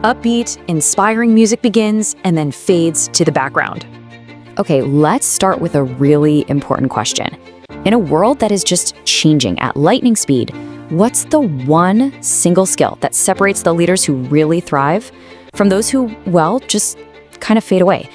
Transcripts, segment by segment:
Upbeat, inspiring music begins and then fades to the background. Okay, let's start with a really important question. In a world that is just changing at lightning speed, what's the one single skill that separates the leaders who really thrive from those who, well, just kind of fade away?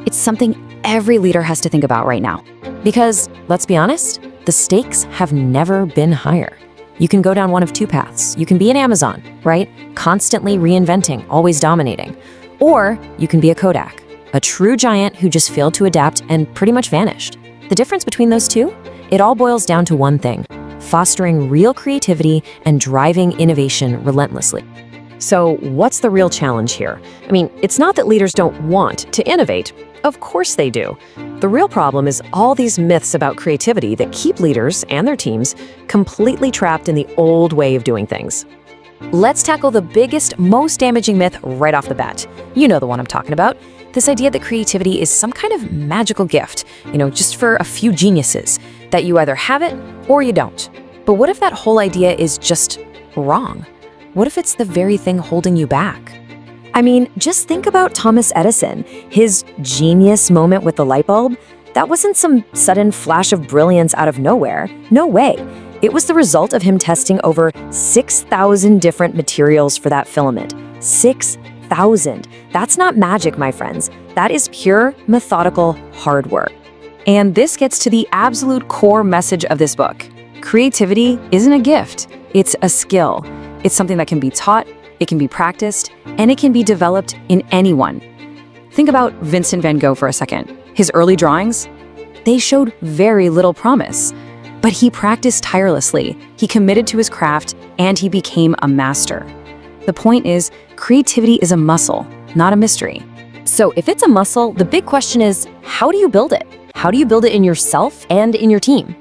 It's something every leader has to think about right now. Because, let's be honest, the stakes have never been higher. You can go down one of two paths. You can be an Amazon, right? Constantly reinventing, always dominating. Or you can be a Kodak, a true giant who just failed to adapt and pretty much vanished. The difference between those two? It all boils down to one thing: fostering real creativity and driving innovation relentlessly. So what's the real challenge here? I mean, it's not that leaders don't want to innovate. Of course they do. The real problem is all these myths about creativity that keep leaders and their teams completely trapped in the old way of doing things. Let's tackle the biggest, most damaging myth right off the bat. You know the one I'm talking about. This idea that creativity is some kind of magical gift, just for a few geniuses, that you either have it or you don't. But what if that whole idea is just wrong? What if it's the very thing holding you back? I mean, just think about Thomas Edison. His genius moment with the light bulb, that wasn't some sudden flash of brilliance out of nowhere. No way. It was the result of him testing over 6,000 different materials for that filament. 6,000. That's not magic, my friends. That is pure, methodical hard work. And this gets to the absolute core message of this book. Creativity isn't a gift. It's a skill. It's something that can be taught, it can be practiced, and it can be developed in anyone. Think about Vincent van Gogh for a second. His early drawings, they showed very little promise. But he practiced tirelessly, he committed to his craft, and he became a master. The point is, creativity is a muscle, not a mystery. So if it's a muscle, the big question is, how do you build it? How do you build it in yourself and in your team?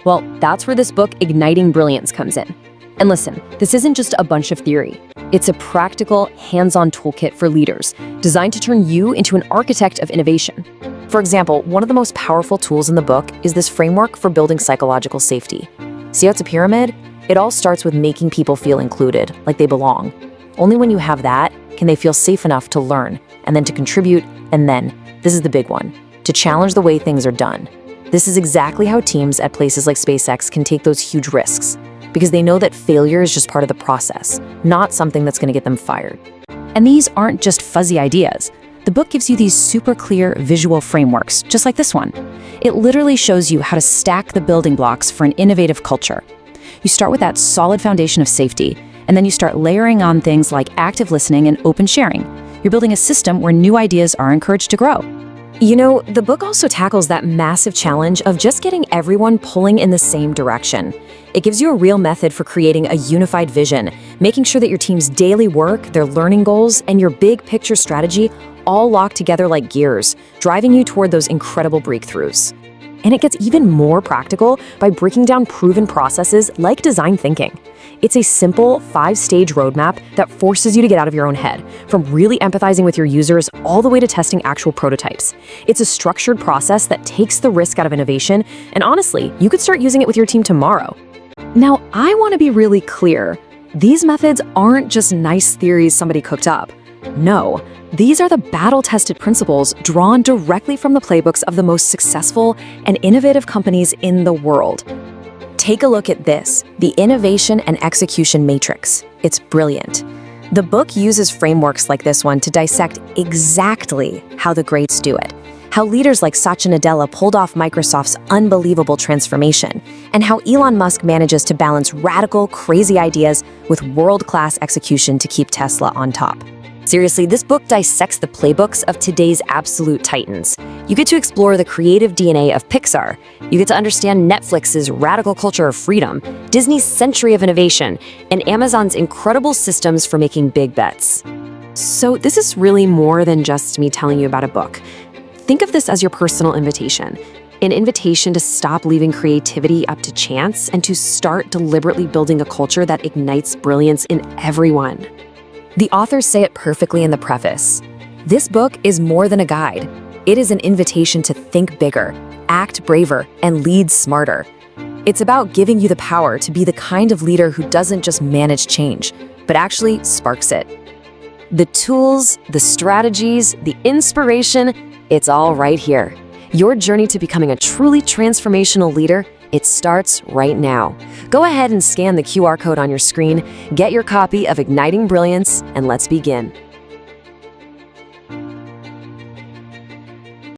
Well, that's where this book, Igniting Brilliance, comes in. And listen, this isn't just a bunch of theory. It's a practical, hands-on toolkit for leaders, designed to turn you into an architect of innovation. For example, one of the most powerful tools in the book is this framework for building psychological safety. See how it's a pyramid? It all starts with making people feel included, like they belong. Only when you have that can they feel safe enough to learn, and then to contribute, and then, this is the big one, to challenge the way things are done. This is exactly how teams at places like SpaceX can take those huge risks, because they know that failure is just part of the process, not something that's going to get them fired. And these aren't just fuzzy ideas. The book gives you these super clear visual frameworks, just like this one. It literally shows you how to stack the building blocks for an innovative culture. You start with that solid foundation of safety, and then you start layering on things like active listening and open sharing. You're building a system where new ideas are encouraged to grow. The book also tackles that massive challenge of just getting everyone pulling in the same direction. It gives you a real method for creating a unified vision, making sure that your team's daily work, their learning goals, and your big picture strategy all lock together like gears, driving you toward those incredible breakthroughs. And it gets even more practical by breaking down proven processes like design thinking. It's a simple 5-stage roadmap that forces you to get out of your own head, from really empathizing with your users all the way to testing actual prototypes. It's a structured process that takes the risk out of innovation, and honestly, you could start using it with your team tomorrow. Now, I want to be really clear. These methods aren't just nice theories somebody cooked up. No, these are the battle-tested principles drawn directly from the playbooks of the most successful and innovative companies in the world. Take a look at this, the Innovation and Execution Matrix. It's brilliant. The book uses frameworks like this one to dissect exactly how the greats do it, how leaders like Satya Nadella pulled off Microsoft's unbelievable transformation, and how Elon Musk manages to balance radical, crazy ideas with world-class execution to keep Tesla on top. Seriously, this book dissects the playbooks of today's absolute titans. You get to explore the creative DNA of Pixar. You get to understand Netflix's radical culture of freedom, Disney's century of innovation, and Amazon's incredible systems for making big bets. So this is really more than just me telling you about a book. Think of this as your personal invitation. An invitation to stop leaving creativity up to chance and to start deliberately building a culture that ignites brilliance in everyone. The authors say it perfectly in the preface. This book is more than a guide. It is an invitation to think bigger, act braver, and lead smarter. It's about giving you the power to be the kind of leader who doesn't just manage change, but actually sparks it. The tools, the strategies, the inspiration, it's all right here. Your journey to becoming a truly transformational leader, it starts right now. Go ahead and scan the QR code on your screen, get your copy of Igniting Brilliance, and let's begin.